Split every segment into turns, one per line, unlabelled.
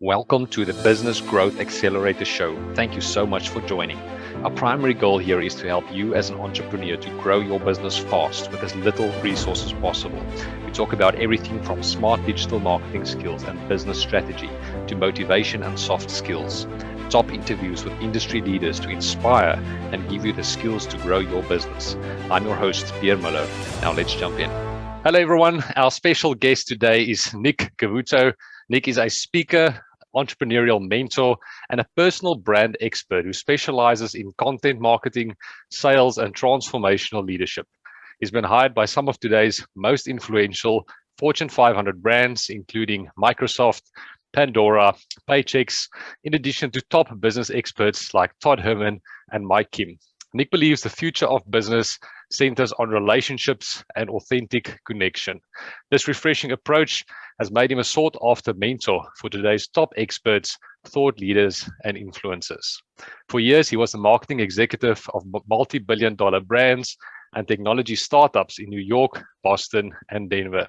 Welcome to the Business Growth Accelerator Show. Thank you so much for joining. Our primary goal here is to help you as an entrepreneur to grow your business fast with as little resources possible. We talk about everything from smart digital marketing skills and business strategy to motivation and soft skills. Top interviews with industry leaders to inspire and give you the skills to grow your business. I'm your host, Pierre Muller. Now let's jump in. Hello, everyone. Our special guest today is Nick Cavuoto. Nick is a speaker, entrepreneurial mentor, and a personal brand expert who specializes in content marketing, sales, and transformational leadership. He's been hired by some of today's most influential Fortune 500 brands, including Microsoft, Pandora, Paychex, in addition to top business experts like Todd Herman and Mike Kim. Nick believes the future of business centers on relationships and authentic connection. This refreshing approach has made him a sought-after mentor for today's top experts, thought leaders, and influencers. For years, he was the marketing executive of multi-billion-dollar brands and technology startups in New York, Boston, and Denver.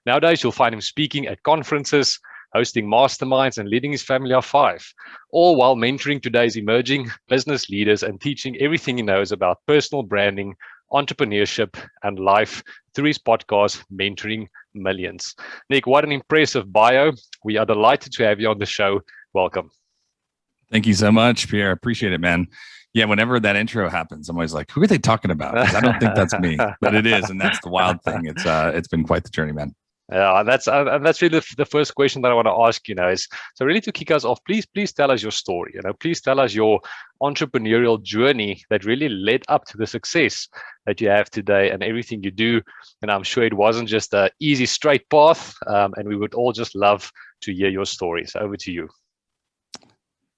Nowadays, you'll find him speaking at conferences, hosting masterminds, and leading his family of 5, all while mentoring today's emerging business leaders and teaching everything he knows about personal branding, entrepreneurship, and life through his podcast, Mentoring Millions. Nick, what an impressive bio. We are delighted to have you on the show. Welcome.
Thank you so much, Pierre. Appreciate it, man. Yeah, whenever that intro happens, I'm always like, who are they talking about? 'Cause I don't think that's me, but it is. And that's the wild thing. It's been quite the journey, man.
Yeah, and that's really the first question that I want to ask. Is so really to kick us off. Please tell us your story. Please tell us your entrepreneurial journey that really led up to the success that you have today and everything you do. And I'm sure it wasn't just an easy, straight path. And we would all just love to hear your story. So over to you.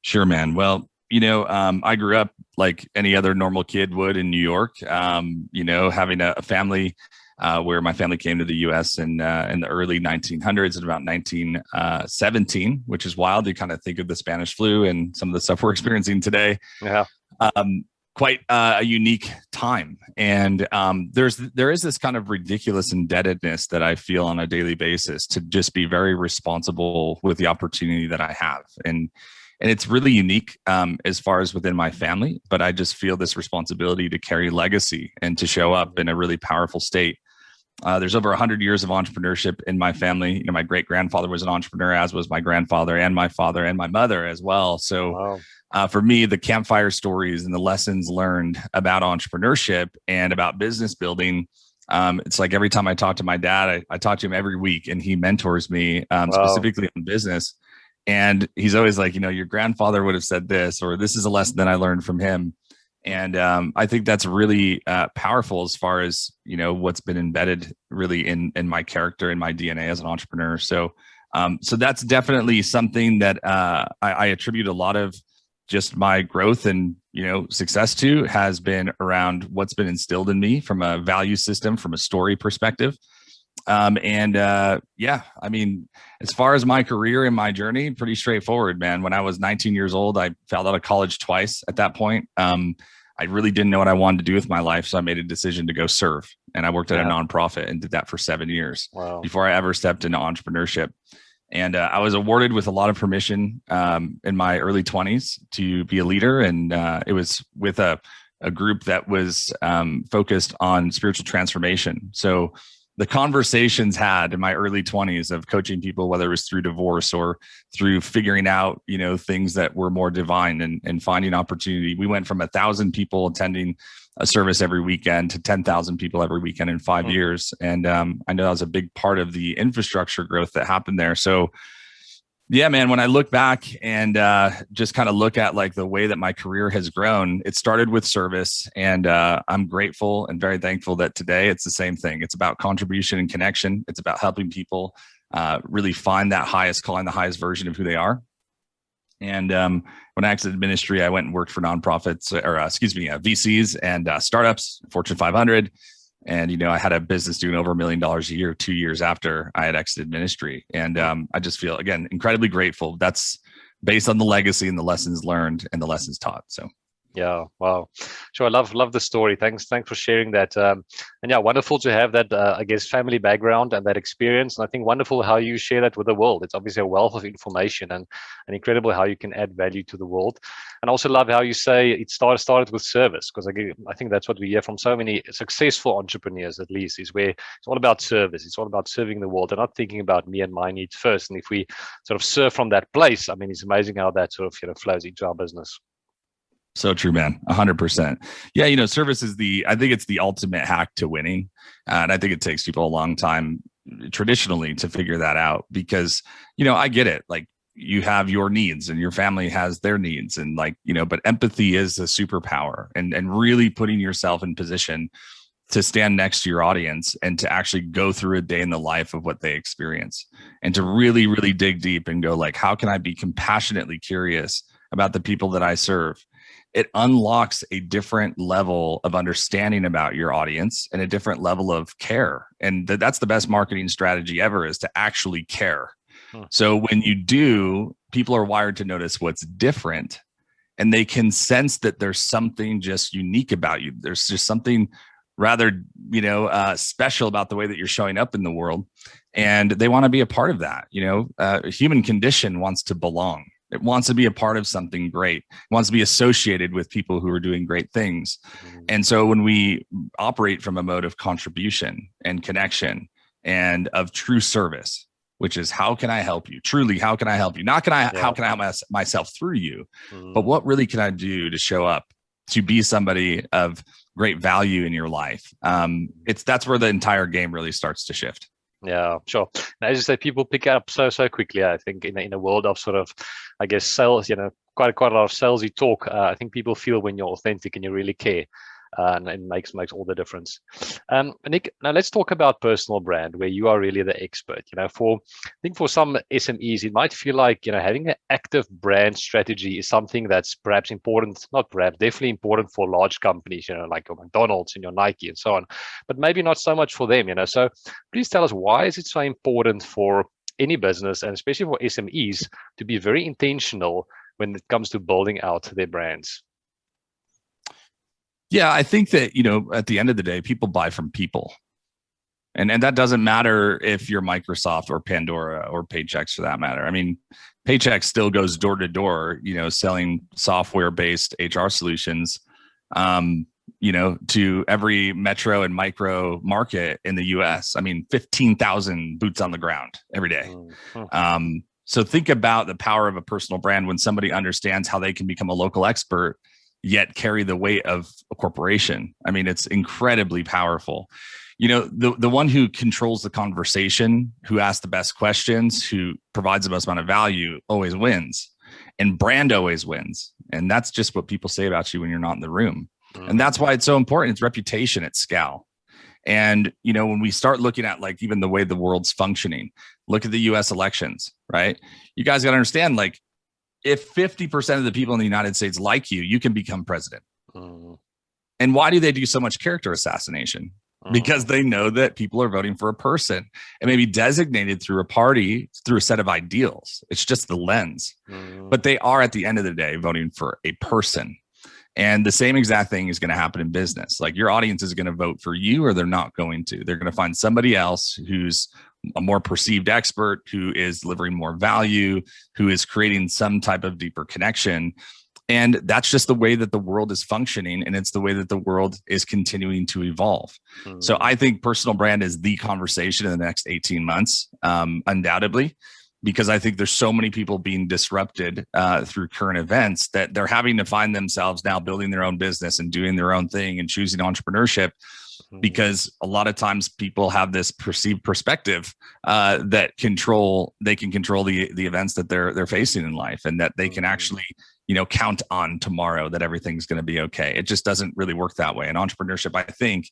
Sure, man. Well, I grew up like any other normal kid would in New York. Having a family. Where my family came to the U.S. in the early 1900s at about 1917, which is wild. You kind of think of the Spanish flu and some of the stuff we're experiencing today.
Yeah,
quite a unique time, and there is this kind of ridiculous indebtedness that I feel on a daily basis to just be very responsible with the opportunity that I have, and it's really unique as far as within my family. But I just feel this responsibility to carry legacy and to show up in a really powerful state. There's over 100 years of entrepreneurship in my family. My great-grandfather was an entrepreneur, as was my grandfather and my father and my mother as well. So for me, the campfire stories and the lessons learned about entrepreneurship and about business building, it's like every time I talk to my dad, I talk to him every week, and he mentors me specifically in business. And he's always like, your grandfather would have said this, or this is a lesson that I learned from him. And I think that's really powerful as far as, what's been embedded really in my character and my DNA as an entrepreneur. So that's definitely something that I attribute a lot of just my growth and, success to, has been around what's been instilled in me from a value system, from a story perspective. As far as my career and my journey, pretty straightforward, man. When I was 19 years old, I failed out of college twice at that point. I really didn't know what I wanted to do with my life. So I made a decision to go serve, and I worked at a nonprofit and did that for 7 years before I ever stepped into entrepreneurship. And I was awarded with a lot of permission in my early 20s to be a leader. And it was with a group that was focused on spiritual transformation. So the conversations had in my early 20s of coaching people, whether it was through divorce or through figuring out, things that were more divine and finding opportunity. We went from 1,000 people attending a service every weekend to 10,000 people every weekend in 5 years. And I know that was a big part of the infrastructure growth that happened there. So yeah, man, when I look back and just kind of look at like the way that my career has grown, it started with service. And I'm grateful and very thankful that today it's the same thing. It's about contribution and connection. It's about helping people really find that highest calling, the highest version of who they are. And when I exited ministry, I went and worked for nonprofits VCs and startups, Fortune 500. And, I had a business doing over $1 million a year, 2 years after I had exited ministry. And I just feel, again, incredibly grateful. That's based on the legacy and the lessons learned and the lessons taught. So
Yeah, wow. Sure, I love the story. Thanks for sharing that. And yeah, wonderful to have that, I guess, family background and that experience. And I think wonderful how you share that with the world. It's obviously a wealth of information, and incredible how you can add value to the world. And also love how you say it started with service, because I think that's what we hear from so many successful entrepreneurs, at least, is where it's all about service. It's all about serving the world. They're not thinking about me and my needs first. And if we sort of serve from that place, I mean, it's amazing how that sort of flows into our business.
So true, man. 100%. Yeah. Service is I think it's the ultimate hack to winning. And I think it takes people a long time traditionally to figure that out because, I get it. Like you have your needs and your family has their needs and but empathy is a superpower and really putting yourself in position to stand next to your audience and to actually go through a day in the life of what they experience and to really, really dig deep and go like, how can I be compassionately curious about the people that I serve? It unlocks a different level of understanding about your audience and a different level of care. And that's the best marketing strategy ever, is to actually care. So when you do, people are wired to notice what's different and they can sense that there's something just unique about you. There's just something rather, special about the way that you're showing up in the world. And they want to be a part of that. Human condition wants to belong. It wants to be a part of something great. It wants to be associated with people who are doing great things. And so when we operate from a mode of contribution and connection and of true service, which is how can I help you? Truly, how can I help you? Not how can I help myself through you, but what really can I do to show up to be somebody of great value in your life? That's where the entire game really starts to shift.
Yeah, sure. And as you say, people pick up so quickly. I think in a world of sort of, I guess, sales, quite a lot of salesy talk. I think people feel when you're authentic and you really care, and it makes all the difference. Nick, now let's talk about personal brand, where you are really the expert. I think for some SMEs, it might feel like having an active brand strategy is something that's perhaps important, not perhaps, definitely important for large companies, like your McDonald's and your Nike and so on, but maybe not so much for them. So please tell us, why is it so important for any business, and especially for SMEs, to be very intentional when it comes to building out their brands?
Yeah, I think that, at the end of the day, people buy from people. And that doesn't matter if you're Microsoft or Pandora or Paychex for that matter. I mean, Paychex still goes door to door, selling software-based HR solutions, to every metro and micro market in the US. I mean, 15,000 boots on the ground every day. So think about the power of a personal brand when somebody understands how they can become a local expert yet carry the weight of a corporation. I mean, it's incredibly powerful. The one who controls the conversation, who asks the best questions, who provides the most amount of value always wins, and brand always wins. And that's just what people say about you when you're not in the room. And that's why it's so important. It's reputation at scale. And, when we start looking at even the way the world's functioning, look at the US elections, right? You guys got to understand, if 50% of the people in the United States like you, you can become president. And why do they do so much character assassination? Because they know that people are voting for a person. It may be designated through a party, through a set of ideals. It's just the lens. But they are, at the end of the day, voting for a person. And the same exact thing is going to happen in business. Your audience is going to vote for you, or they're not going to. They're going to find somebody else who's a more perceived expert, who is delivering more value, who is creating some type of deeper connection. And that's just the way that the world is functioning. And it's the way that the world is continuing to evolve. So I think personal brand is the conversation in the next 18 months, undoubtedly, because I think there's so many people being disrupted through current events that they're having to find themselves now building their own business and doing their own thing and choosing entrepreneurship. Because a lot of times people have this perceived perspective that they can control the events that they're facing in life, and that they can actually count on tomorrow that everything's going to be okay. It just doesn't really work that way. And entrepreneurship, I think,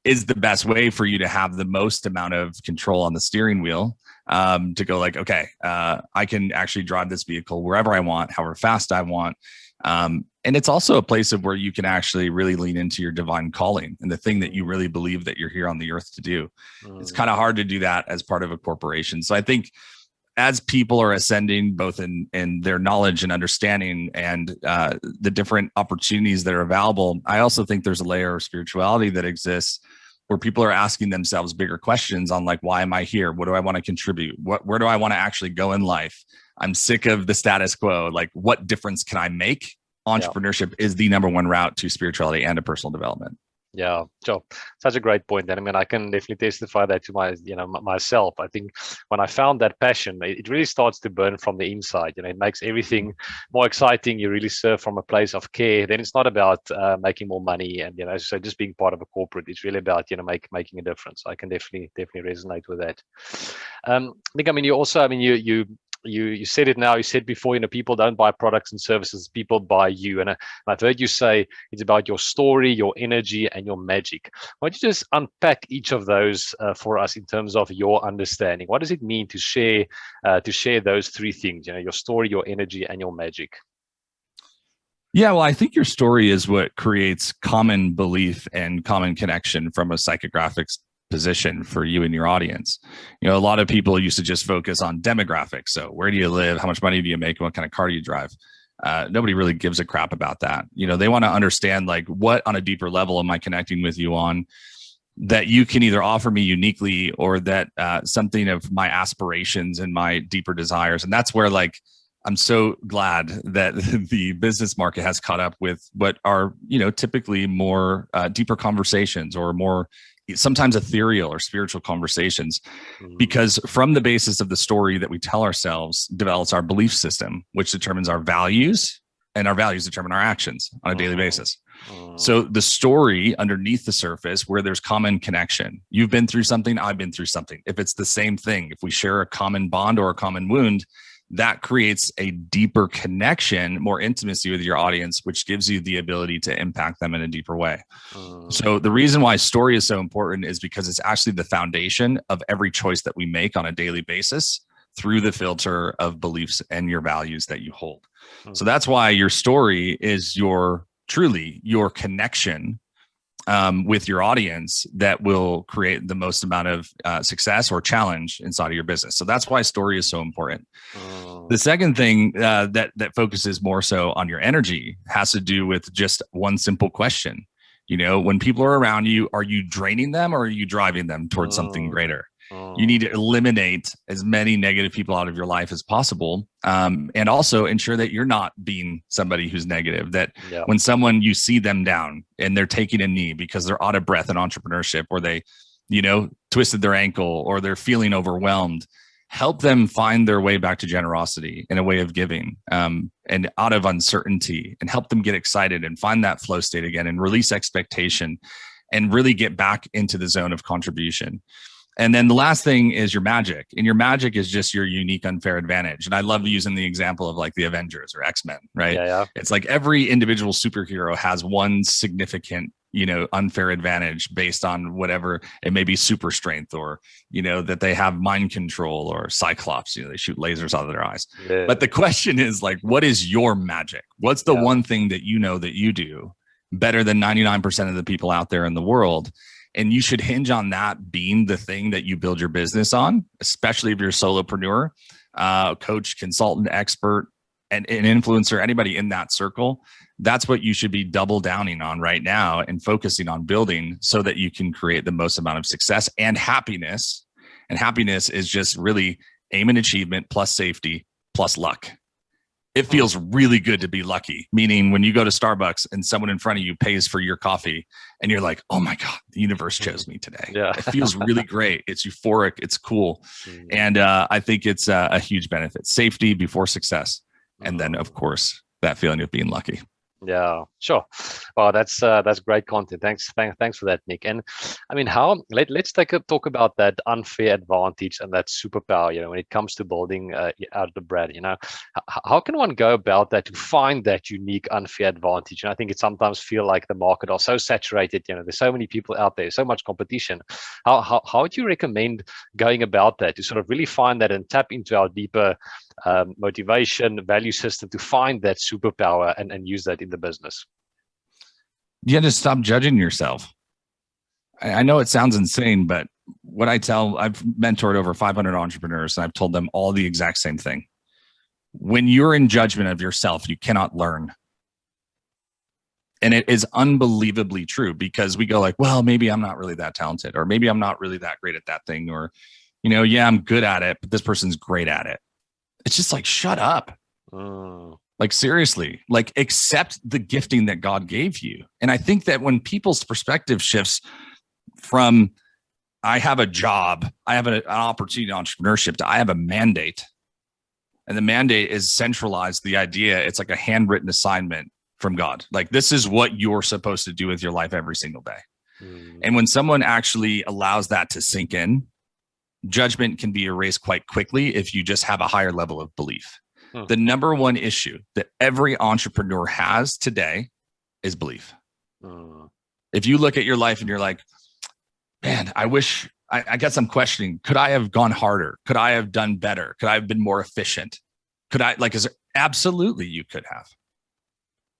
is the best way for you to have the most amount of control on the steering wheel, to go okay, I can actually drive this vehicle wherever I want, however fast I want. And it's also a place of where you can actually really lean into your divine calling and the thing that you really believe that you're here on the earth to do. It's kind of hard to do that as part of a corporation. So I think as people are ascending both in their knowledge and understanding and the different opportunities that are available, I also think there's a layer of spirituality that exists where people are asking themselves bigger questions on like, why am I here? What do I want to contribute? Where do I want to actually go in life? I'm sick of the status quo. Like, what difference can I make? Entrepreneurship is the number one route to spirituality and to personal development.
Yeah, sure. Such a great point. And I mean, I can definitely testify that to myself. I think when I found that passion, it really starts to burn from the inside. It makes everything more exciting. You really serve from a place of care. Then it's not about making more money and, as you say, just being part of a corporate. It's really about, making a difference. I can definitely resonate with that. Nick, I mean, you also, you said it now, you said before, people don't buy products and services, people buy you. And I've heard you say it's about your story, your energy, and your magic. Why don't you just unpack each of those for us in terms of your understanding? What does it mean to share those three things, your story, your energy, and your magic?
Yeah, well, I think your story is what creates common belief and common connection from a psychographics position for you and your audience. A lot of people used to just focus on demographics. So where do you live? How much money do you make? And what kind of car do you drive? Nobody really gives a crap about that. They want to understand like, what on a deeper level am I connecting with you on that you can either offer me uniquely or that something of my aspirations and my deeper desires. And that's where like, I'm so glad that the business market has caught up with what are, typically more deeper conversations or more sometimes ethereal or spiritual conversations, because from the basis of the story that we tell ourselves develops our belief system, which determines our values, and our values determine our actions on a daily basis. So the story underneath the surface where there's common connection, you've been through something, I've been through something. If it's the same thing, if we share a common bond or a common wound, that creates a deeper connection, more intimacy with your audience, which gives you the ability to impact them in a deeper way. So the reason why story is so important is because it's actually the foundation of every choice that we make on a daily basis through the filter of beliefs and your values that you hold. So that's why your story is truly your connection with your audience that will create the most amount of success or challenge inside of your business. So that's why story is so important. The second thing that focuses more so on your energy has to do with just one simple question. When people are around you, are you draining them or are you driving them towards something greater? You need to eliminate as many negative people out of your life as possible. And also ensure that you're not being somebody who's negative, that when you see them down and they're taking a knee because they're out of breath in entrepreneurship, or they, twisted their ankle, or they're feeling overwhelmed, help them find their way back to generosity and a way of giving, and out of uncertainty, and help them get excited and find that flow state again and release expectation and really get back into the zone of contribution. And then the last thing is your magic. And your magic is just your unique unfair advantage. And I love using the example of like the Avengers or X-Men, right? Yeah. It's like every individual superhero has one significant, unfair advantage based on whatever it may be, super strength, or, that they have mind control, or Cyclops, they shoot lasers out of their eyes. Yeah. But the question is like, what is your magic? What's the one thing that that you do better than 99% of the people out there in the world? And you should hinge on that being the thing that you build your business on, especially if you're a solopreneur, coach, consultant, expert, and an influencer, anybody in that circle. That's what you should be double downing on right now and focusing on building so that you can create the most amount of success and happiness. And happiness is just really aim and achievement plus safety plus luck. It feels really good to be lucky, meaning when you go to Starbucks and someone in front of you pays for your coffee and you're like, oh my God, the universe chose me today. Yeah. It feels really great. It's euphoric. It's cool. And I think it's a huge benefit. Safety before success. And then, of course, that feeling of being lucky.
Yeah, sure. Well, that's great content. Thanks for that, Nick. And I mean, let's talk about that unfair advantage and that superpower. When it comes to building out of the bread, how can one go about that to find that unique unfair advantage? And I think it sometimes feel like the market are so saturated. There's so many people out there, so much competition. How would you recommend going about that to sort of really find that and tap into our deeper motivation, value system to find that superpower and use that in the business?
You have to stop judging yourself. I know it sounds insane, but what I've mentored over 500 entrepreneurs, and I've told them all the exact same thing. When you're in judgment of yourself, you cannot learn. And it is unbelievably true, because we go like, well, maybe I'm not really that talented, or maybe I'm not really that great at that thing, or, yeah, I'm good at it, but this person's great at it. It's just like, shut up. Like, seriously, like, accept the gifting that God gave you. And I think that when people's perspective shifts from, I have a job, I have an opportunity in entrepreneurship, to I have a mandate. And the mandate is centralized. The idea, it's like a handwritten assignment from God. Like, this is what you're supposed to do with your life every single day. And when someone actually allows that to sink in, judgment can be erased quite quickly if you just have a higher level of belief. The number one issue that every entrepreneur has today is belief. If you look at your life and you're like, man, I wish, I guess I'm questioning, could I have gone harder? Could I have done better? Could I have been more efficient? Absolutely you could have.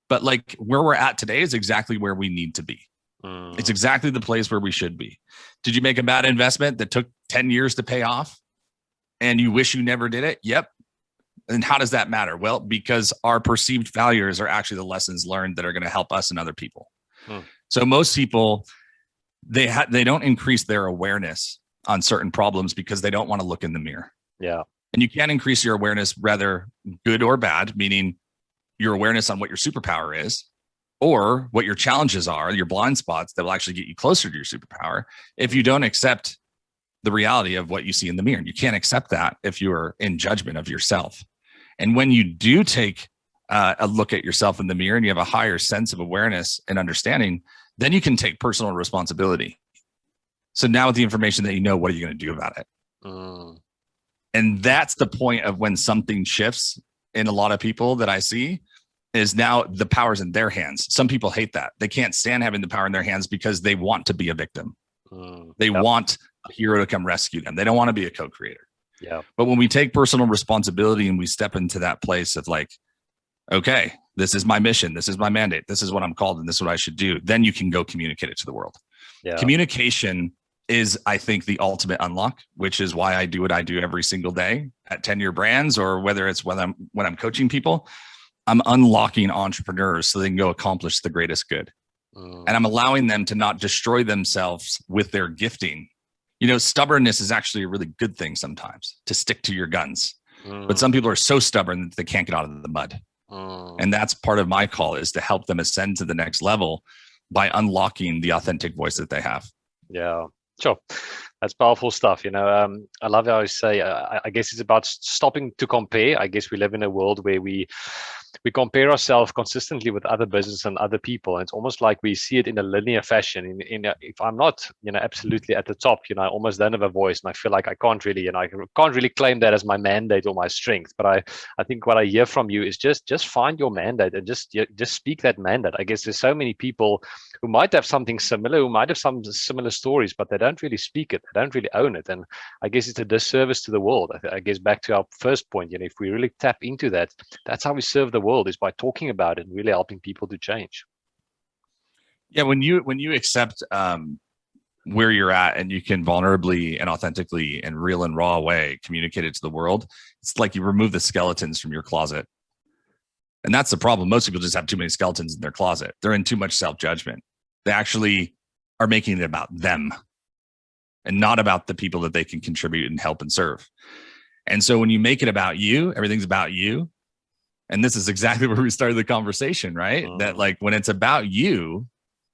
But like, where we're at today is exactly where we need to be. It's exactly the place where we should be. Did you make a bad investment that took 10 years to pay off and you wish you never did it? Yep. And how does that matter? Well, because our perceived failures are actually the lessons learned that are going to help us and other people. So most people, they don't increase their awareness on certain problems because they don't want to look in the mirror.
Yeah.
And you can increase your awareness, whether good or bad, meaning your awareness on what your superpower is, or what your challenges are, your blind spots that will actually get you closer to your superpower, if you don't accept the reality of what you see in the mirror. And you can't accept that if you're in judgment of yourself. And when you do take a look at yourself in the mirror and you have a higher sense of awareness and understanding, then you can take personal responsibility. So now with the information that you know, what are you going to do about it? And that's the point of when something shifts in a lot of people that I see, is now the power's in their hands. Some people hate that. They can't stand having the power in their hands because they want to be a victim. They want a hero to come rescue them. They don't want to be a co-creator.
Yeah.
But when we take personal responsibility and we step into that place of like, okay, this is my mission, this is my mandate, this is what I'm called, and this is what I should do, then you can go communicate it to the world.
Yeah.
Communication is, I think, the ultimate unlock, which is why I do what I do every single day at 10-year brands, or whether it's when I'm coaching people. I'm unlocking entrepreneurs so they can go accomplish the greatest good. And I'm allowing them to not destroy themselves with their gifting. Stubbornness is actually a really good thing sometimes, to stick to your guns. But some people are so stubborn that they can't get out of the mud. And that's part of my call, is to help them ascend to the next level by unlocking the authentic voice that they have.
Yeah, sure. That's powerful stuff. I love how you say, I guess it's about stopping to compare. I guess we live in a world where we compare ourselves consistently with other business and other people. And it's almost like we see it in a linear fashion. If I'm not, absolutely at the top, I almost don't have a voice, and I feel like I can't really, I can't really claim that as my mandate or my strength. But I think what I hear from you is just find your mandate and just speak that mandate. I guess there's so many people who might have something similar, who might have some similar stories, but they don't really speak it. They don't really own it. And I guess it's a disservice to the world. I guess back to our first point, if we really tap into that, that's how we serve the world, is by talking about it and really helping people to change.
Yeah, when you accept where you're at, and you can vulnerably and authentically and real and raw way communicate it to the world, it's like you remove the skeletons from your closet. And that's the problem. Most people just have too many skeletons in their closet. They're in too much self-judgment. They actually are making it about them and not about the people that they can contribute and help and serve. And so when you make it about you, everything's about you. And this is exactly where we started the conversation, right? That like, when it's about you,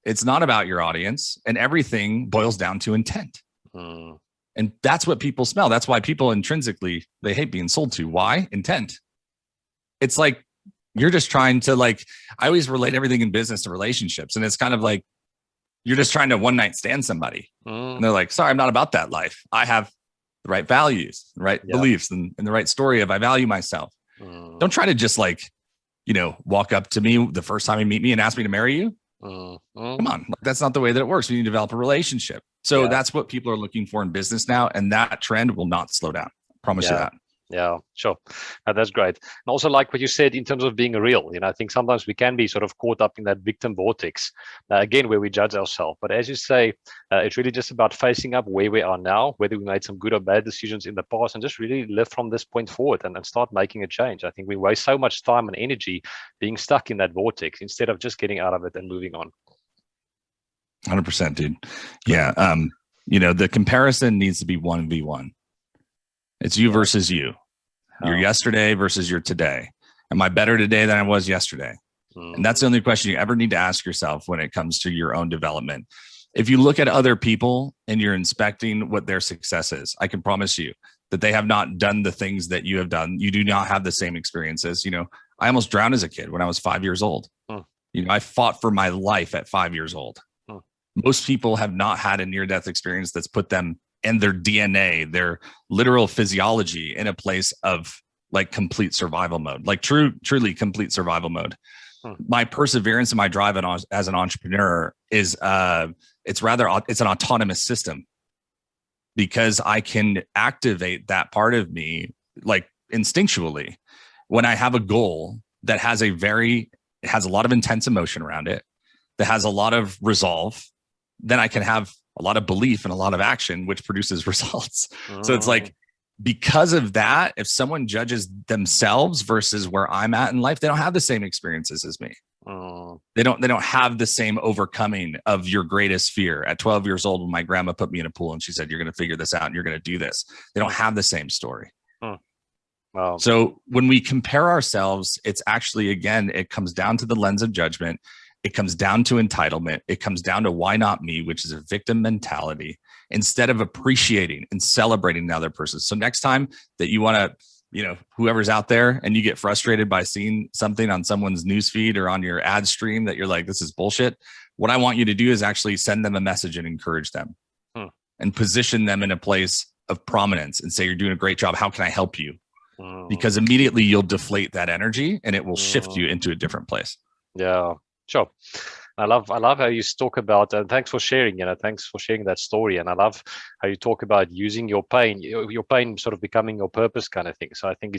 it's not about your audience, and everything boils down to intent. And that's what people smell. That's why people intrinsically, they hate being sold to. Why? Intent. It's like, you're just trying to I always relate everything in business to relationships. And it's kind of like, you're just trying to one night stand somebody. And they're like, sorry, I'm not about that life. I have the right values, the right beliefs, and the right story of I value myself. Don't try to just walk up to me the first time you meet me and ask me to marry you. Come on. That's not the way that it works. We need to develop a relationship. So that's what people are looking for in business now. And that trend will not slow down. I promise you that.
Yeah, sure. That's great. And also like what you said in terms of being real, I think sometimes we can be sort of caught up in that victim vortex, again, where we judge ourselves. But as you say, it's really just about facing up where we are now, whether we made some good or bad decisions in the past, and just really live from this point forward and start making a change. I think we waste so much time and energy being stuck in that vortex instead of just getting out of it and moving on.
100%, dude. Yeah. The comparison needs to be 1v1. It's you versus you. Your yesterday versus your today. Am I better today than I was yesterday? And that's the only question you ever need to ask yourself when it comes to your own development. If you look at other people and you're inspecting what their success is, I can promise you that they have not done the things that you have done. You do not have the same experiences. I almost drowned as a kid when I was 5 years old. I fought for my life at 5 years old. Most people have not had a near-death experience that's put them and their DNA, their literal physiology in a place of like complete survival mode, like truly complete survival mode. My perseverance and my drive as an entrepreneur is, it's an autonomous system because I can activate that part of me like instinctually when I have a goal that has it has a lot of intense emotion around it, that has a lot of resolve. Then I can have a lot of belief and a lot of action, which produces results. So it's like, because of that, if someone judges themselves versus where I'm at in life, they don't have the same experiences as me. They don't have the same overcoming of your greatest fear. At 12 years old, when my grandma put me in a pool and she said, "You're going to figure this out and you're going to do this." They don't have the same story. Wow. So when we compare ourselves, it's actually, again, it comes down to the lens of judgment. It comes down to entitlement. It comes down to why not me, which is a victim mentality, instead of appreciating and celebrating the other person. So next time that you want to, whoever's out there and you get frustrated by seeing something on someone's newsfeed or on your ad stream that you're like, this is bullshit. What I want you to do is actually send them a message and encourage them and position them in a place of prominence and say, "You're doing a great job. How can I help you?" Because immediately you'll deflate that energy and it will shift you into a different place.
Yeah. Sure. I love how you talk about, and thanks for sharing, thanks for sharing that story. And I love how you talk about using your pain sort of becoming your purpose kind of thing. So I think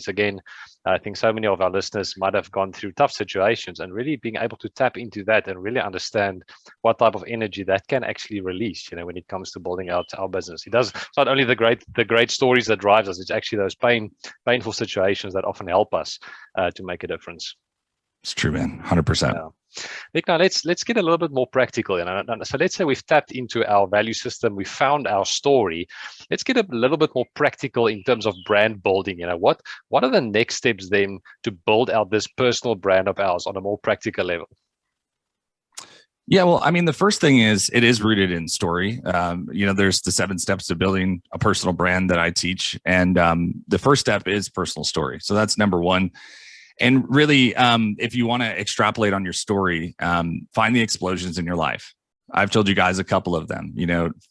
I think so many of our listeners might have gone through tough situations and really being able to tap into that and really understand what type of energy that can actually release, when it comes to building out our business. It's not only the great stories that drives us, it's actually those painful situations that often help us to make a difference.
It's true, man. 100%.
Yeah. Nick, now let's get a little bit more practical. So let's say we've tapped into our value system, we found our story. Let's get a little bit more practical in terms of brand building. What are the next steps then to build out this personal brand of ours on a more practical level?
Yeah, well, I mean, the first thing is it is rooted in story. There's the 7 steps to building a personal brand that I teach. And the first step is personal story. So that's number one. And really, if you want to extrapolate on your story, find the explosions in your life. I've told you guys a couple of them,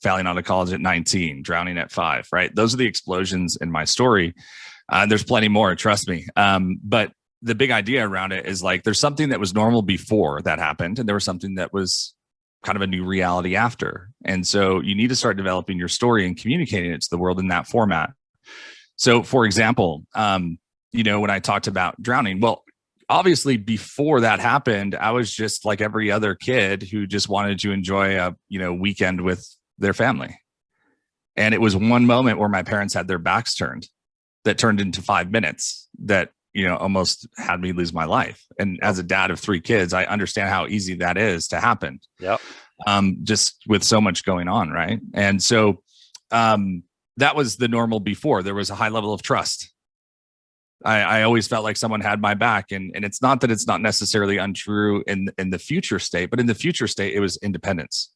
failing out of college at 19, drowning at 5, right? Those are the explosions in my story. There's plenty more, trust me. But the big idea around it is like, there's something that was normal before that happened, and there was something that was kind of a new reality after. And so you need to start developing your story and communicating it to the world in that format. So for example, when I talked about drowning, well, obviously before that happened, I was just like every other kid who just wanted to enjoy a, weekend with their family. And it was one moment where my parents had their backs turned that turned into 5 minutes that, almost had me lose my life. And as a dad of 3 kids, I understand how easy that is to happen.
Yep.
Just with so much going on. Right. And so, that was the normal before. There was a high level of trust. I always felt like someone had my back, and it's not that it's not necessarily untrue in the future state, but in the future state, it was independence.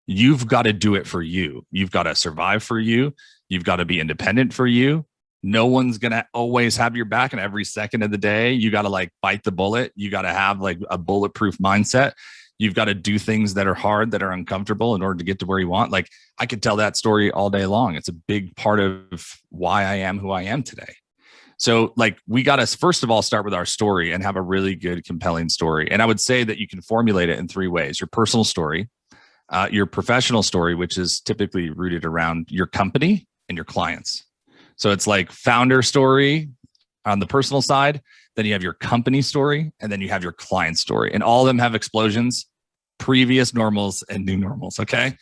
You've got to do it for you. You've got to survive for you. You've got to be independent for you. No one's going to always have your back, and every second of the day, you got to like bite the bullet. You got to have like a bulletproof mindset. You've got to do things that are hard, that are uncomfortable in order to get to where you want. Like, I could tell that story all day long. It's a big part of why I am who I am today. So like, we got to first of all start with our story and have a really good, compelling story. And I would say that you can formulate it in 3 ways: your personal story, your professional story, which is typically rooted around your company and your clients. So it's like founder story on the personal side, then you have your company story, and then you have your client story. And all of them have explosions, previous normals and new normals. Okay.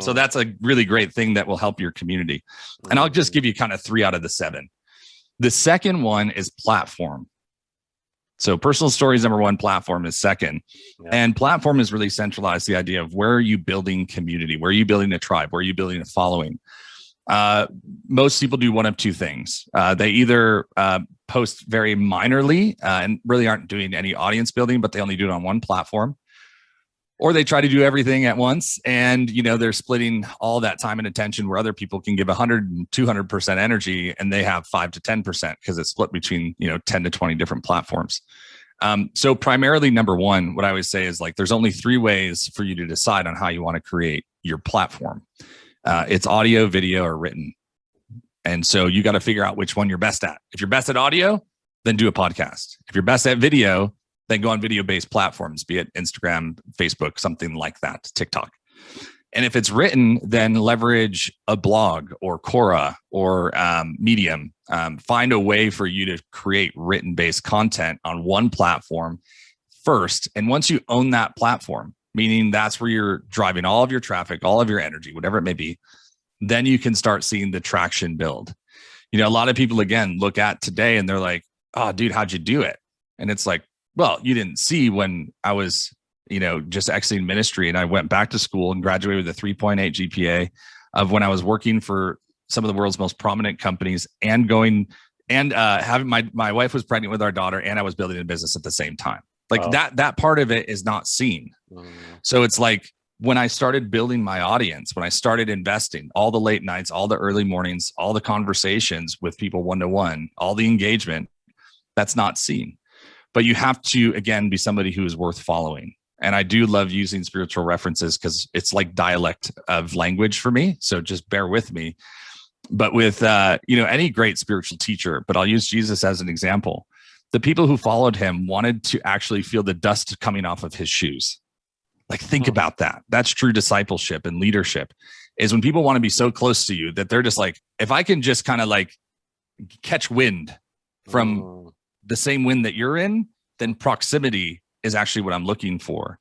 So that's a really great thing that will help your community. And I'll just give you kind of 3 out of the 7. The second one is platform. So personal stories, number 1, platform is second. Yeah. And platform is really centralized the idea of where are you building community? Where are you building a tribe? Where are you building a following? Most people do one of 2 things. They either post very minorly and really aren't doing any audience building, but they only do it on one platform. Or they try to do everything at once, and they're splitting all that time and attention where other people can give 100 and 200% energy, and they have 5 to 10% because it's split between 10 to 20 different platforms. So primarily, number 1, what I always say is there's only 3 ways for you to decide on how you want to create your platform. It's audio, video, or written. And so you got to figure out which one you're best at. If you're best at audio, then do a podcast. If you're best at video, then go on video-based platforms, be it Instagram, Facebook, something like that, TikTok. And if it's written, then leverage a blog or Quora or Medium. Find a way for you to create written-based content on one platform first. And once you own that platform, meaning that's where you're driving all of your traffic, all of your energy, whatever it may be, then you can start seeing the traction build. A lot of people, again, look at today and they're like, oh, dude, how'd you do it? And it's like, well, you didn't see when I was, just exiting ministry and I went back to school and graduated with a 3.8 GPA of when I was working for some of the world's most prominent companies and going and having my wife was pregnant with our daughter and I was building a business at the same time. That part of it is not seen. So it's like when I started building my audience, when I started investing, all the late nights, all the early mornings, all the conversations with people one-to-one, all the engagement, that's not seen. But you have to, again, be somebody who is worth following. And I do love using spiritual references because it's like dialect of language for me. So just bear with me. But with, any great spiritual teacher, but I'll use Jesus as an example. The people who followed him wanted to actually feel the dust coming off of his shoes. Think about that. That's true discipleship and leadership is when people want to be so close to you that they're just like, if I can just kind of catch wind from the same wind that you're in, then proximity is actually what I'm looking for.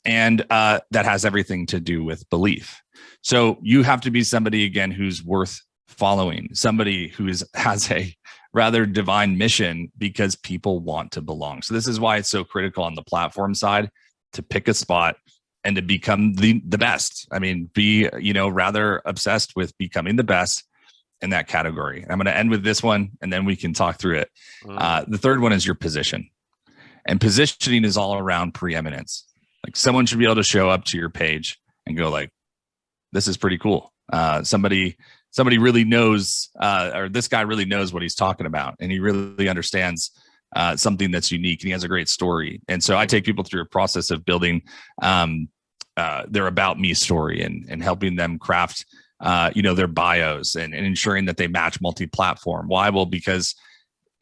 And that has everything to do with belief. So you have to be somebody, again, who's worth following, somebody who has a rather divine mission because people want to belong. So this is why it's so critical on the platform side to pick a spot and to become the best. I mean, be, rather obsessed with becoming the best in that category. I'm going to end with this one and then we can talk through it. The third one is your position. And positioning is all around preeminence. Someone should be able to show up to your page and go this is pretty cool. Somebody really knows, or this guy really knows what he's talking about. And he really understands something that's unique and he has a great story. And so I take people through a process of building their about me story and helping them craft their bios and ensuring that they match multi-platform. Why? Well, because,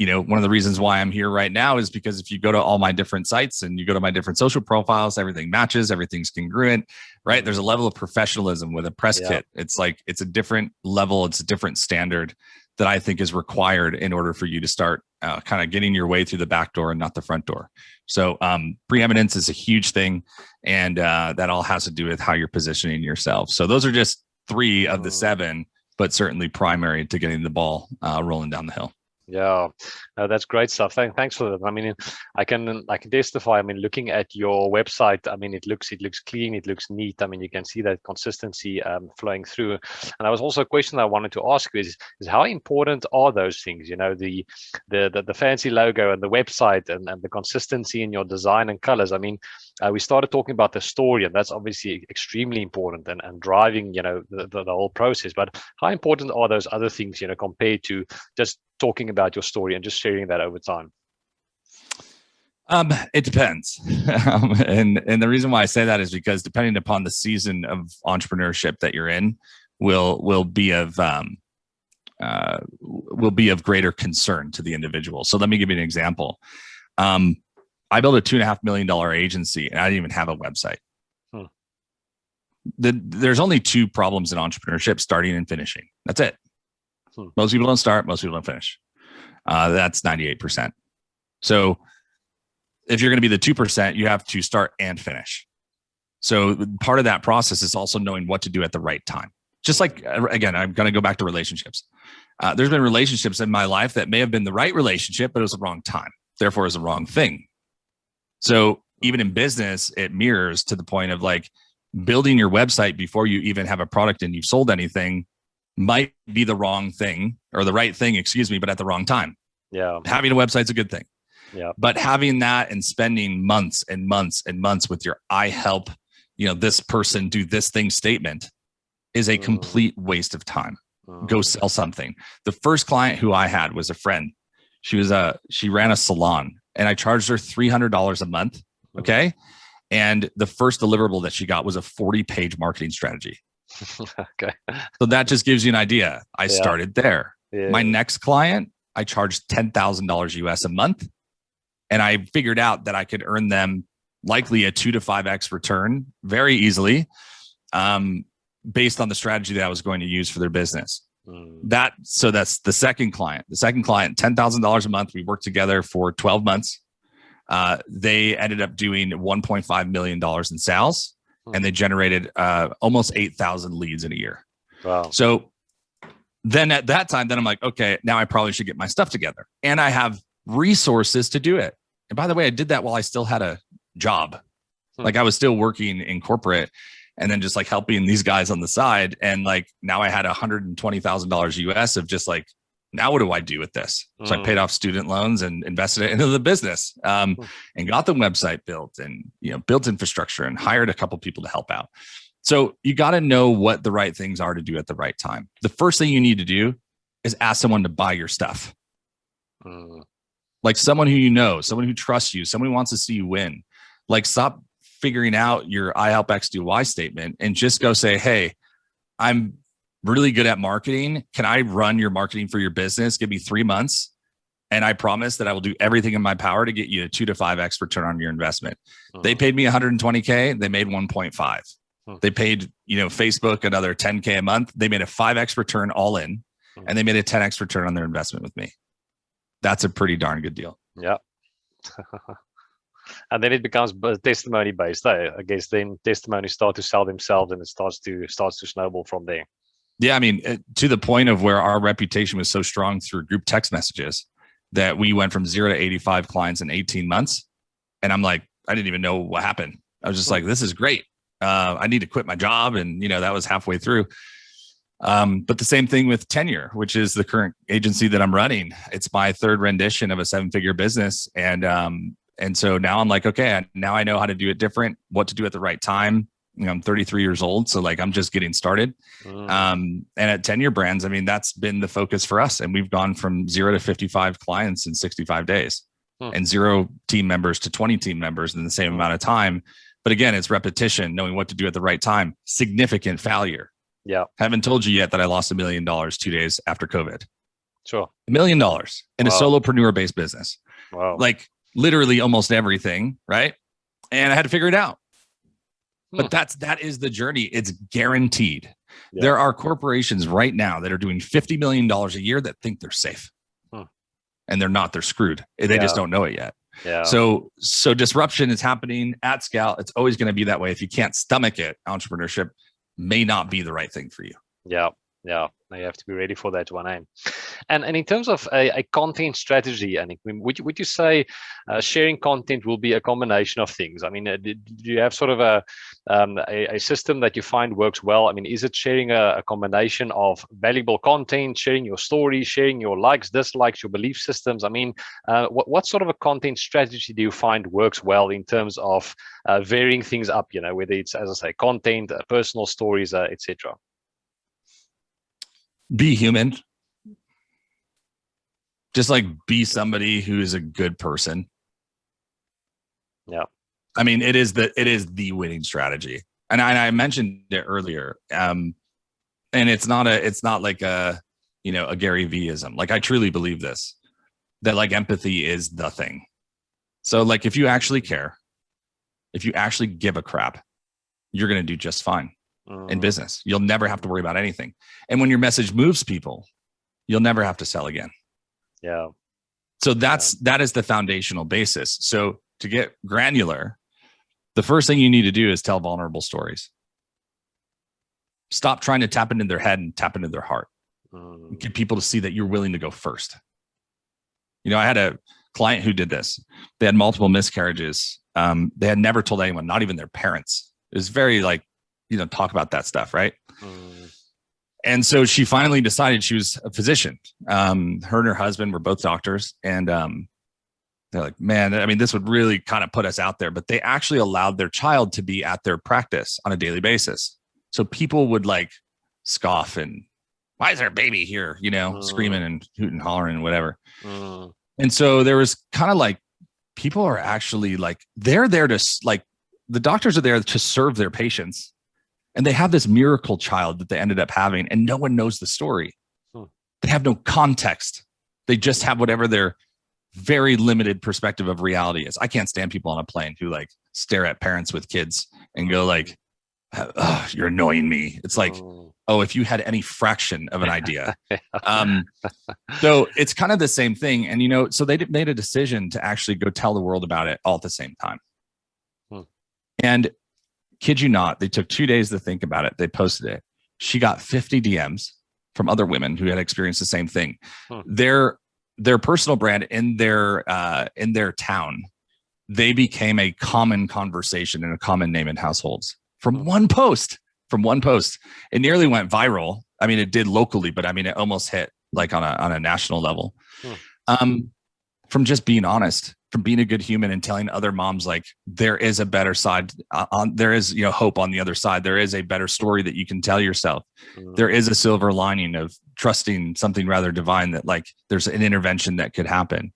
one of the reasons why I'm here right now is because if you go to all my different sites and you go to my different social profiles, everything matches, everything's congruent, right? There's a level of professionalism with a press kit. It's it's a different level. It's a different standard that I think is required in order for you to start kind of getting your way through the back door and not the front door. So preeminence is a huge thing. And that all has to do with how you're positioning yourself. So those are just 3 of the 7, but certainly primary to getting the ball rolling down the hill.
Yeah, no, that's great stuff. Thanks for that. I mean, I can testify. I mean, looking at your website, I mean, it looks clean, it looks neat. I mean, you can see that consistency flowing through. And that was also a question I wanted to ask you is how important are those things? The fancy logo and the website and the consistency in your design and colors. I mean, we started talking about the story, and that's obviously extremely important and driving, the whole process. But how important are those other things, compared to just talking about your story and just sharing that over time?
It depends. And the reason why I say that is because depending upon the season of entrepreneurship that you're in will be of greater concern to the individual. So let me give you an example. I built a $2.5 million agency and I didn't even have a website. There's only 2 problems in entrepreneurship: starting and finishing. That's it. Most people don't start. Most people don't finish. That's 98%. So if you're going to be the 2%, you have to start and finish. So part of that process is also knowing what to do at the right time. Just like, again, I'm going to go back to relationships. There's been relationships in my life that may have been the right relationship, but it was the wrong time. Therefore, it was the wrong thing. So even in business, it mirrors to the point of like building your website before you even have a product and you've sold anything might be the wrong thing or the right thing, but at the wrong time.
Yeah.
Having a website's a good thing.
Yeah.
But having that and spending months and months and months with your I help, this person do this thing statement is a complete waste of time. Go sell something. The first client who I had was a friend. She ran a salon and I charged her $300 a month. Okay. And the first deliverable that she got was a 40-page marketing strategy.
Okay.
So that just gives you an idea. I started there.
Yeah.
My next client, I charged $10,000 US a month. And I figured out that I could earn them likely a 2 to 5x return very easily, based on the strategy that I was going to use for their business. So that's the second client. The second client, $10,000 a month. We worked together for 12 months. They ended up doing $1.5 million in sales, and they generated almost 8,000 leads in a year.
Wow.
So then at that time, I'm like, okay, now I probably should get my stuff together. And I have resources to do it. And by the way, I did that while I still had a job. Like I was still working in corporate and then just like helping these guys on the side. And like now I had $120,000 US of just like, now what do I do with this? So I paid off student loans and invested it into the business, and got the website built and, built infrastructure and hired a couple people to help out. So you got to know what the right things are to do at the right time. The first thing you need to do is ask someone to buy your stuff. Like someone who someone who trusts you, someone who wants to see you win. Like stop figuring out your I help X do Y statement and just go say, hey, I'm really good at marketing. Can I run your marketing for your business? Give me 3 months. And I promise that I will do everything in my power to get you a 2 to 5x return on your investment. They paid me $120K. They made 1.5. They paid, Facebook another 10K a month. They made a 5x return all in, and they made a 10x return on their investment with me. That's a pretty darn good deal.
Yeah. And then it becomes testimony based. I guess then testimonies start to sell themselves, and it starts to snowball from there.
Yeah, I mean, to the point of where our reputation was so strong through group text messages that we went from 0 to 85 clients in 18 months. And I'm like, I didn't even know what happened. I was just like, this is great. I need to quit my job. And, that was halfway through. But the same thing with Tenure, which is the current agency that I'm running. It's my third rendition of a 7-figure business. And so now I'm like, okay, now I know how to do it different, what to do at the right time. I'm 33 years old. So like, I'm just getting started. And at Tenure Brands, I mean, that's been the focus for us. And we've gone from 0 to 55 clients in 65 days and 0 team members to 20 team members in the same amount of time. But again, it's repetition, knowing what to do at the right time. Significant failure. Yeah. Haven't told you yet that I lost $1 million 2 days after COVID.
Sure.
$1 million in a solopreneur-based business.
Wow.
Like literally almost everything, right? And I had to figure it out. But that is the journey. It's guaranteed. Yeah. There are corporations right now that are doing $50 million a year that think they're safe. And they're not. They're screwed. They just don't know it yet.
Yeah.
So disruption is happening at scale. It's always going to be that way. If you can't stomach it, entrepreneurship may not be the right thing for you.
Yeah. Yeah. You have to be ready for that one. And in terms of a content strategy, and would you say sharing content will be a combination of things? I mean, do you have sort of a system that you find works well? I mean, is it sharing a combination of valuable content, sharing your stories, sharing your likes, dislikes, your belief systems? I mean, what sort of a content strategy do you find works well in terms of varying things up, whether it's, as I say, content, personal stories, etc.?
Be human. Just like be somebody who is a good person.
Yeah.
I mean, it is the winning strategy. And I mentioned it earlier. And it's not like a Gary Vee-ism. Like I truly believe this, that like empathy is the thing. So like if you actually care, if you actually give a crap, you're going to do just fine in business. You'll never have to worry about anything. And when your message moves people, you'll never have to sell again.
Yeah.
So that is the foundational basis. So to get granular, the first thing you need to do is tell vulnerable stories. Stop trying to tap into their head and tap into their heart. Get people to see that you're willing to go first. I had a client who did this. They had multiple miscarriages. They had never told anyone, not even their parents. It was very talk about that stuff, right? And so she finally decided, she was a physician. Her and her husband were both doctors. And they're like, man, I mean, this would really kind of put us out there. But they actually allowed their child to be at their practice on a daily basis. So people would scoff and, why is there a baby here? Screaming and hooting and hollering and whatever. And so there was kind of people are actually they're there to the doctors are there to serve their patients. And they have this miracle child that they ended up having, and no one knows the story. They have no context. They just have whatever their very limited perspective of reality is. I can't stand people on a plane who stare at parents with kids and go oh, you're annoying me. It's if you had any fraction of an idea. So it's kind of the same thing. And, so they made a decision to actually go tell the world about it all at the same time. And kid you not, they took 2 days to think about it. They posted it. She got 50 DMs from other women who had experienced the same thing. Their personal brand in their town, they became a common conversation and a common name in households from one post. It nearly went viral. I mean, it did locally, but I mean, it almost hit on a national level. From just being honest, from being a good human and telling other moms, there is a better side there is, hope on the other side. There is a better story that you can tell yourself. There is a silver lining of trusting something rather divine, that there's an intervention that could happen.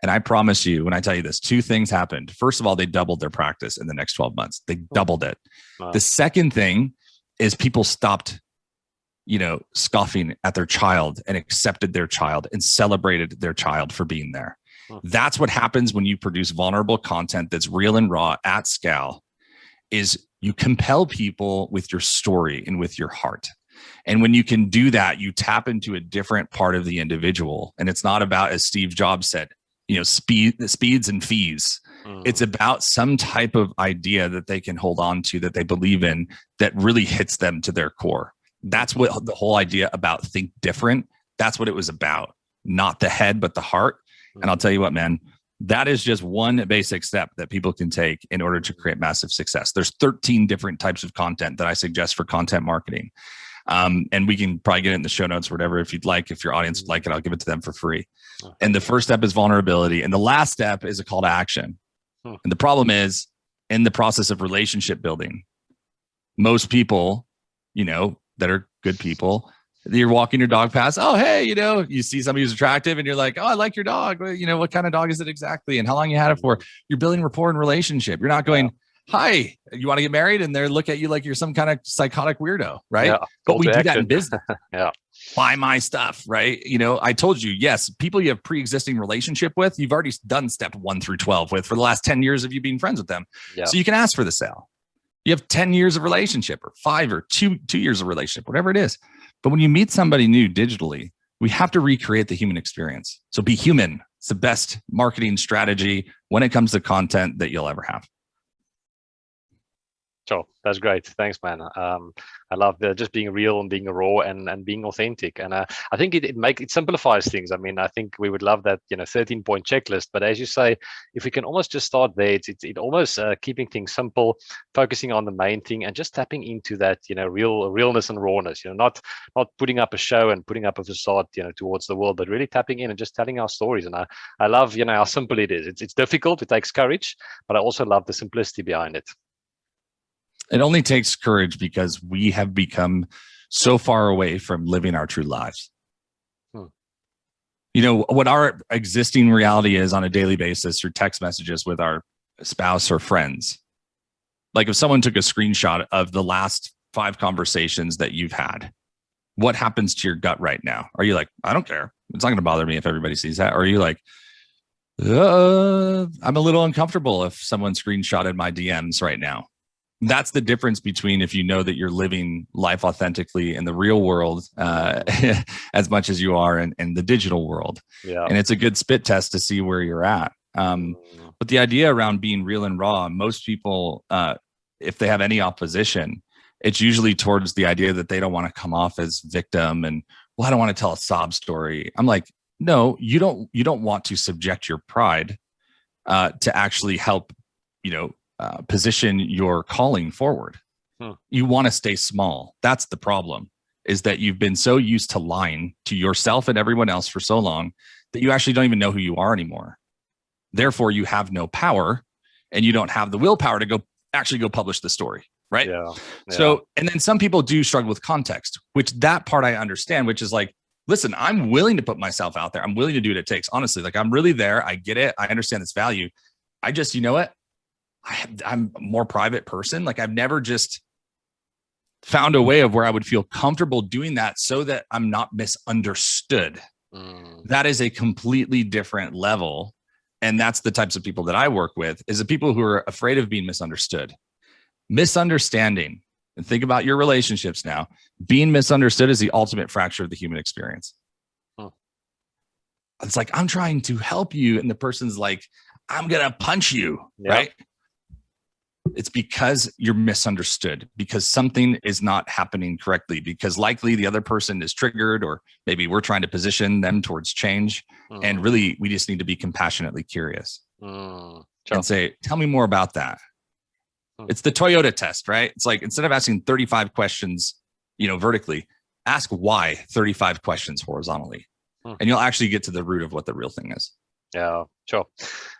And I promise you, when I tell you this, 2 things happened. First of all, they doubled their practice in the next 12 months. They doubled it. Wow. The second thing is people stopped, scoffing at their child and accepted their child and celebrated their child for being there. That's what happens when you produce vulnerable content that's real and raw at scale, is you compel people with your story and with your heart. And when you can do that, you tap into a different part of the individual. And it's not about, as Steve Jobs said, speeds and fees. It's about some type of idea that they can hold on to, that they believe in, that really hits them to their core. That's what the whole idea about think different. That's what it was about, not the head, but the heart. And I'll tell you what, man, that is just one basic step that people can take in order to create massive success. There's 13 different types of content that I suggest for content marketing. And we can probably get it in the show notes or whatever. If you'd like, if your audience would like it, I'll give it to them for free. And the first step is vulnerability. And the last step is a call to action. And the problem is, in the process of relationship building, most people, that are good people, you're walking your dog past. Oh, hey, you see somebody who's attractive and you're like, oh, I like your dog. What kind of dog is it exactly? And how long you had it for? You're building rapport and relationship. You're not going, hi, you want to get married? And they look at you like you're some kind of psychotic weirdo, right? Yeah, but we do that in business. Buy my stuff, right? I told you, yes, people you have pre-existing relationship with, you've already done step 1 through 12 with for the last 10 years of you being friends with them. Yeah. So you can ask for the sale. You have 10 years of relationship, or 5 or 2 years of relationship, whatever it is. But when you meet somebody new digitally, we have to recreate the human experience. So be human. It's the best marketing strategy when it comes to content that you'll ever have.
Sure, that's great. Thanks, man. I love just being real and being raw and being authentic. And I think it simplifies things. I mean, I think we would love that 13-point checklist. But as you say, if we can almost just start there, it almost keeping things simple, focusing on the main thing, and just tapping into that realness and rawness. Not putting up a show and putting up a facade towards the world, but really tapping in and just telling our stories. And I love how simple it is. It's difficult. It takes courage, but I also love the simplicity behind it.
It only takes courage because we have become so far away from living our true lives. What our existing reality is on a daily basis through text messages with our spouse or friends. Like if someone took a screenshot of the last 5 conversations that you've had, what happens to your gut right now? Are you like, I don't care. It's not going to bother me if everybody sees that. Or are you like, I'm a little uncomfortable if someone screenshotted my DMs right now? That's the difference between if you know that you're living life authentically in the real world as much as you are in the digital world.
Yeah.
And it's a good spit test to see where you're at. But the idea around being real and raw, most people, if they have any opposition, it's usually towards the idea that they don't want to come off as victim and, well, I don't want to tell a sob story. I'm like, no, you don't want to subject your pride to actually help, position your calling forward. You want to stay small. That's the problem, is that you've been so used to lying to yourself and everyone else for so long that you actually don't even know who you are anymore. Therefore, you have no power and you don't have the willpower to go publish the story. Right.
Yeah.
So, and then some people do struggle with context, which that part I understand, which is like, listen, I'm willing to put myself out there. I'm willing to do what it takes. Honestly, like I'm really there. I get it. I understand this value. I just, you know what? I'm a more private person. Like I've never just found a way of where I would feel comfortable doing that so that I'm not misunderstood. That is a completely different level. And that's the types of people that I work with, is the people who are afraid of being misunderstood. Misunderstanding, and think about your relationships now. Being misunderstood is the ultimate fracture of the human experience. It's like, I'm trying to help you, and the person's like, I'm going to punch you, right? It's because you're misunderstood, because something is not happening correctly, because likely the other person is triggered, or maybe we're trying to position them towards change. And really, we just need to be compassionately curious and say, tell me more about that. It's the Toyota test, right? It's like, instead of asking 35 questions, vertically, ask why 35 questions horizontally, and you'll actually get to the root of what the real thing is.
Yeah, sure.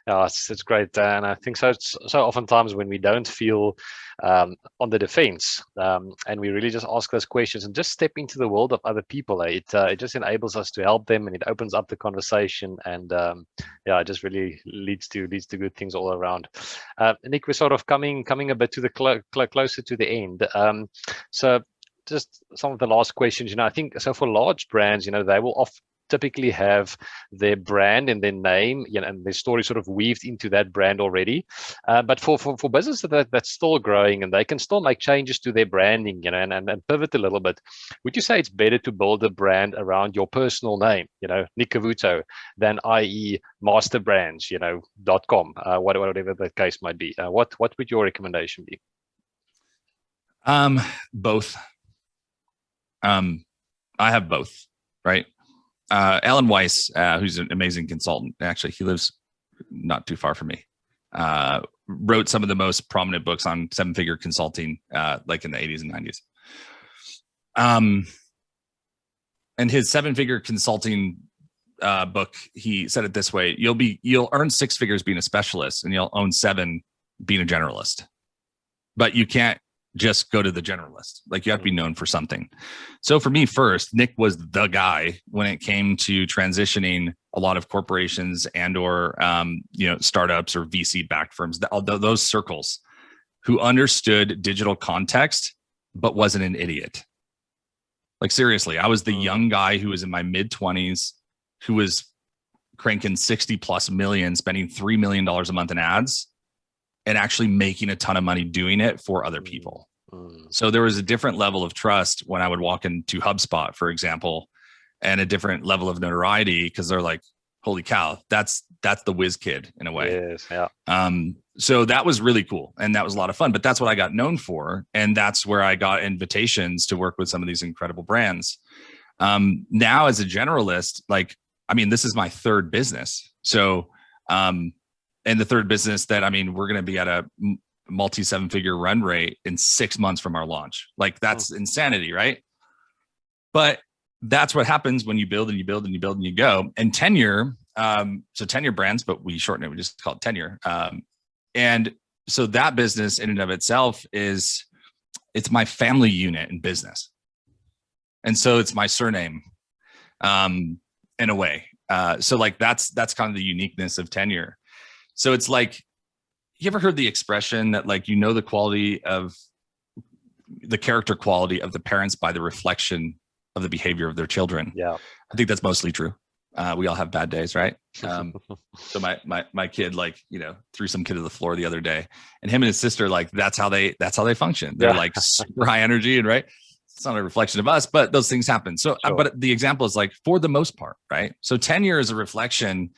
Yeah, it's great. And I think so oftentimes when we don't feel on the defense, and we really just ask those questions and just step into the world of other people, it just enables us to help them, and it opens up the conversation, and it just really leads to good things all around. Nick, we're sort of coming a bit to the closer to the end. So just some of the last questions, I think, so for large brands, they will typically have their brand and their name, and their story sort of weaved into that brand already. But for businesses that's still growing, and they can still make changes to their branding, and pivot a little bit, would you say it's better to build a brand around your personal name, Nick Cavuoto, than i.e. masterbrands, .com, whatever the case might be? What would your recommendation be?
Both. I have both, right? Alan Weiss, who's an amazing consultant, actually, he lives not too far from me, wrote some of the most prominent books on seven-figure consulting, like in the 80s and 90s. And his seven-figure consulting book, he said it this way: you'll earn six figures being a specialist, and you'll own seven being a generalist. But you can't just go to the generalist. Like, you have to be known for something. So for me, first, Nick was the guy when it came to transitioning a lot of corporations and or startups or VC backed firms, those circles, who understood digital context but wasn't an idiot. Like, seriously, I was the young guy who was in my mid 20s, who was cranking 60 plus million, spending $3 million a month in ads, and actually making a ton of money doing it for other people. So there was a different level of trust when I would walk into HubSpot, for example, and a different level of notoriety, because they're like, holy cow, that's the whiz kid in a way.
Yes, yeah.
So that was really cool. And that was a lot of fun, but that's what I got known for. And that's where I got invitations to work with some of these incredible brands. Now as a generalist, this is my third business. So, and the third business that, we're going to be at a multi 7-figure run rate in 6 months from our launch. Like, that's insanity, right? But that's what happens when you build and you build and you build and you go. And tenure, so Tenure Brands, but we shorten it, we just call it Tenure. And so that business in and of itself it's my family unit in business. And so it's my surname, in a way. So that's kind of the uniqueness of Tenure. So it's like, you ever heard the expression that, like, the quality of the character quality of the parents by the reflection of the behavior of their children?
Yeah.
I think that's mostly true. We all have bad days, right? So my kid, like, threw some kid to the floor the other day, and him and his sister, like, that's how they function. They're like super high energy, and right. It's not a reflection of us, but those things happen. So,
Sure.
But the example is like, for the most part, right? So tenure is a reflection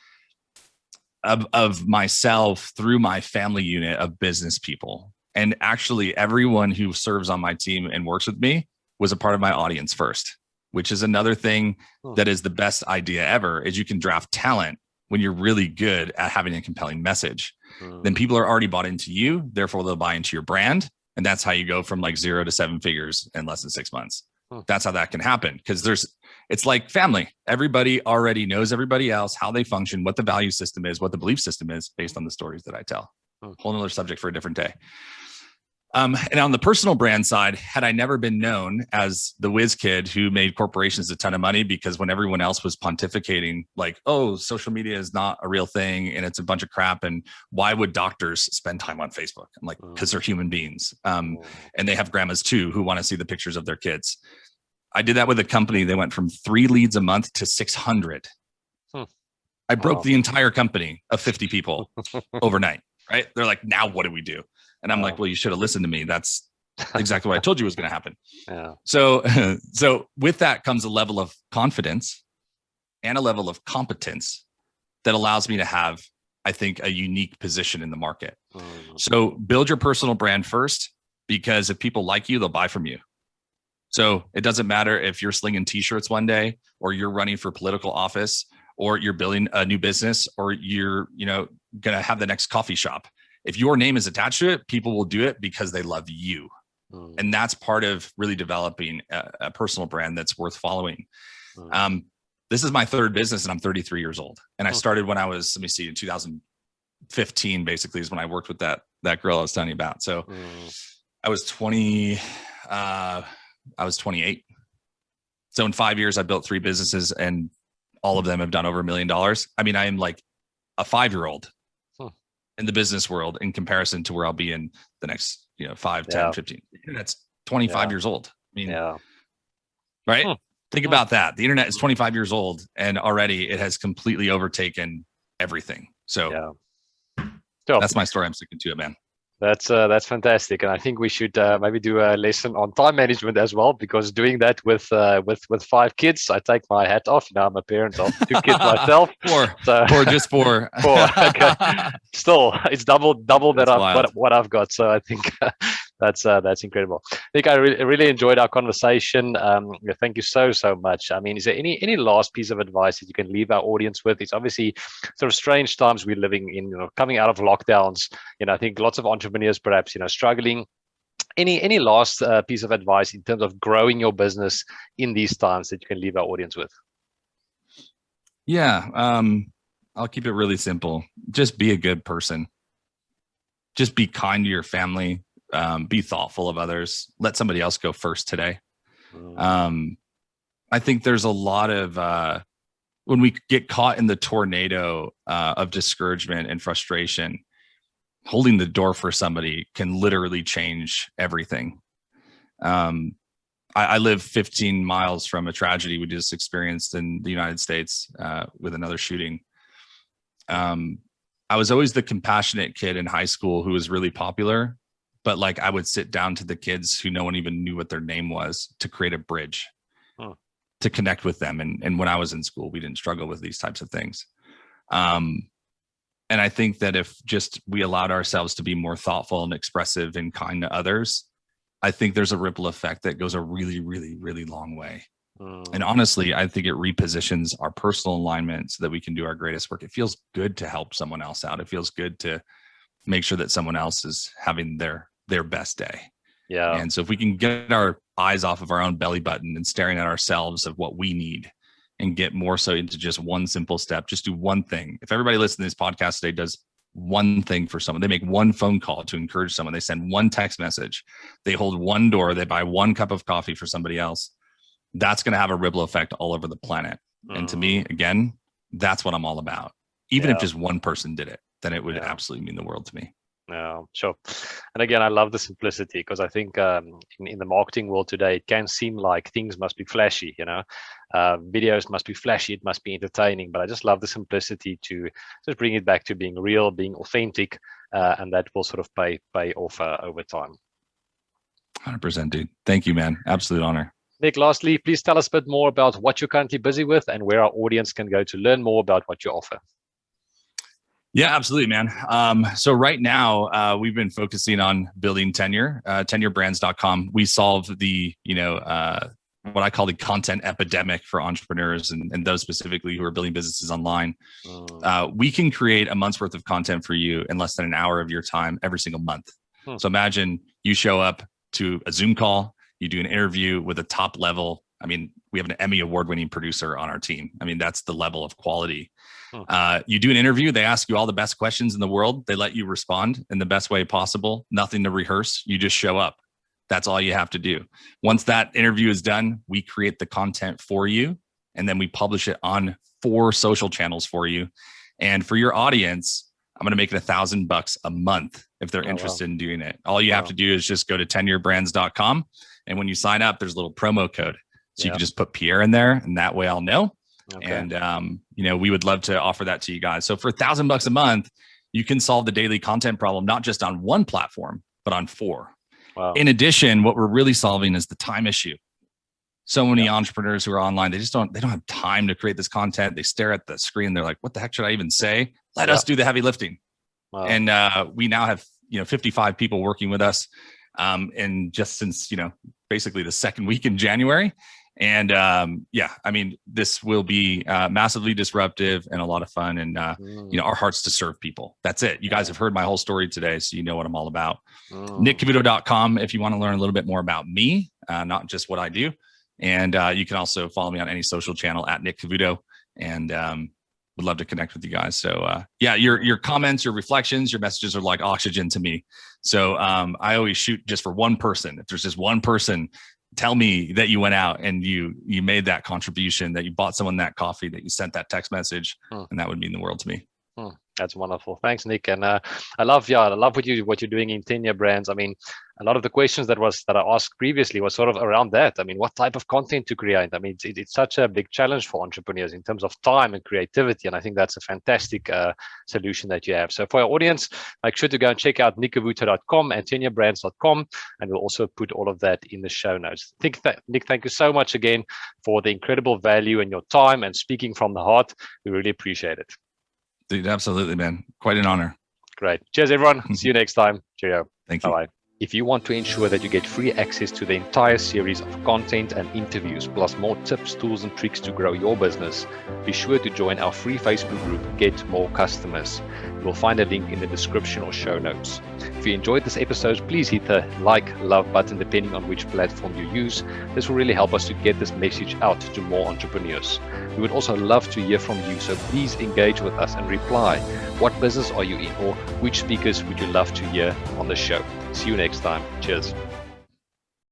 of myself through my family unit of business people. And actually everyone who serves on my team and works with me was a part of my audience first, which is another thing that is the best idea ever, is you can draft talent when you're really good at having a compelling message. Then people are already bought into you, therefore they'll buy into your brand. And that's how you go from like 0 to 7 figures in less than 6 months. That's how that can happen, because it's like family. Everybody already knows everybody else, how they function, what the value system is, what the belief system is, based on the stories that I tell. Whole nother subject for a different day. And on the personal brand side, had I never been known as the whiz kid who made corporations a ton of money, because when everyone else was pontificating like, oh, social media is not a real thing and it's a bunch of crap, and why would doctors spend time on Facebook? I'm like, because they're human beings. And they have grandmas too who want to see the pictures of their kids. I did that with a company. They went from 3 leads a month to 600. I broke the entire company of 50 people overnight, right? They're like, now what do we do? And I'm like, well, you should have listened to me. That's exactly what I told you was going to happen. Yeah. So with that comes a level of confidence and a level of competence that allows me to have, I think, a unique position in the market. So build your personal brand first, because if people like you, they'll buy from you. So it doesn't matter if you're slinging t-shirts one day, or you're running for political office, or you're building a new business, or you're, going to have the next coffee shop. If your name is attached to it, people will do it because they love you. And that's part of really developing a personal brand that's worth following. This is my 3rd business, and I'm 33 years old. And I started when I was, in 2015, basically, is when I worked with that girl I was telling you about. So I was 20, I was 28. So in 5 years, I built 3 businesses, and all of them have done over $1 million. I mean, I am like a 5-year-old in the business world in comparison to where I'll be in the next, 5, 10, 15. That's 25 years old. I mean, right? Think about that. The internet is 25 years old, and already it has completely overtaken everything. So that's my story. I'm sticking to it, man.
That's fantastic, and I think we should maybe do a lesson on time management as well, because doing that with 5 kids, I take my hat off. I'm a parent of 2 kids myself.
Or just 4.
4. Okay. Still, it's double that what I've got. So I think that's incredible. Nick, I really enjoyed our conversation. Thank you so much. I mean, is there any last piece of advice that you can leave our audience with? It's obviously sort of strange times we're living in. Coming out of lockdowns. I think lots of entrepreneurs perhaps struggling. Any last piece of advice in terms of growing your business in these times that you can leave our audience with?
Yeah, I'll keep it really simple. Just be a good person. Just be kind to your family. Be thoughtful of others. Let somebody else go first today. I think there's a lot of when we get caught in the tornado of discouragement and frustration, holding the door for somebody can literally change everything. I live 15 miles from a tragedy we just experienced in the United States with another shooting. I was always the compassionate kid in high school who was really popular, but like I would sit down to the kids who no one even knew what their name was to create a bridge to connect with them. And when I was in school, we didn't struggle with these types of things. And I think that if just we allowed ourselves to be more thoughtful and expressive and kind to others, I think there's a ripple effect that goes a really, really, really long way. And honestly, I think it repositions our personal alignment so that we can do our greatest work. It feels good to help someone else out. It feels good to make sure that someone else is having their best day. Yeah. And so if we can get our eyes off of our own belly button and staring at ourselves of what we need, and get more so into just one simple step, just do one thing. If everybody listening to this podcast today does one thing for someone, they make one phone call to encourage someone, they send one text message, they hold one door, they buy one cup of coffee for somebody else, that's going to have a ripple effect all over the planet. And to me, again, that's what I'm all about. Even if just one person did it, then it would absolutely mean the world to me.
Yeah, sure. And again, I love the simplicity because I think in the marketing world today, it can seem like things must be flashy, videos must be flashy, it must be entertaining. But I just love the simplicity to just bring it back to being real, being authentic, and that will sort of pay off over time.
100%, dude. Thank you, man. Absolute honor.
Nick, lastly, please tell us a bit more about what you're currently busy with and where our audience can go to learn more about what you offer.
Yeah, absolutely, man. So right now, we've been focusing on building tenure, tenurebrands.com. We solve the, what I call the content epidemic for entrepreneurs and those specifically who are building businesses online. We can create a month's worth of content for you in less than an hour of your time every single month. So imagine you show up to a Zoom call, you do an interview with a top level. I mean, we have an Emmy award-winning producer on our team. I mean, that's the level of quality. You do an interview, they ask you all the best questions in the world. They let you respond in the best way possible. Nothing to rehearse. You just show up. That's all you have to do. Once that interview is done, we create the content for you, and then we publish it on 4 social channels for you. And for your audience, I'm going to make it $1,000 a month if they're interested in doing it. All you have to do is just go to tenurebrands.com. And when you sign up, there's a little promo code. So you can just put Pierre in there, and that way I'll know. And, we would love to offer that to you guys. So for $1,000 a month, you can solve the daily content problem, not just on one platform, but on 4. Wow. In addition, what we're really solving is the time issue. So many entrepreneurs who are online, they don't have time to create this content. They stare at the screen. They're like, what the heck should I even say? Let us do the heavy lifting. Wow. And we now have, 55 people working with us. And just since, basically the second week in January. And this will be massively disruptive and a lot of fun. And, our heart's to serve people. That's it. You guys have heard my whole story today, so you know what I'm all about. NickCavuoto.com if you want to learn a little bit more about me, not just what I do. And you can also follow me on any social channel at Nick Cavuoto, and would love to connect with you guys. So your comments, your reflections, your messages are like oxygen to me. So I always shoot just for one person. If there's just one person, tell me that you went out and you made that contribution, that you bought someone that coffee, that you sent that text message, and that would mean the world to me.
That's wonderful. Thanks, Nick. And I love what you're doing in Tenure Brands. I mean, a lot of the questions that I asked previously was sort of around that. I mean, what type of content to create? I mean, it's such a big challenge for entrepreneurs in terms of time and creativity. And I think that's a fantastic solution that you have. So for our audience, make sure to go and check out nickcavuoto.com and tenurebrands.com. And we'll also put all of that in the show notes. Nick, thank you so much again for the incredible value and your time and speaking from the heart. We really appreciate it.
Dude, absolutely, man. Quite an honor.
Great. Cheers, everyone. See you next time. Cheerio.
Thank you.
Bye-bye. If you want to ensure that you get free access to the entire series of content and interviews, plus more tips, tools, and tricks to grow your business, be sure to join our free Facebook group, Get More Customers. You will find a link in the description or show notes. If you enjoyed this episode, please hit the love button depending on which platform you use. This will really help us to get this message out to more entrepreneurs. We would also love to hear from you, so please engage with us and reply. What business are you in, or which speakers would you love to hear on the show? See you next time. Cheers.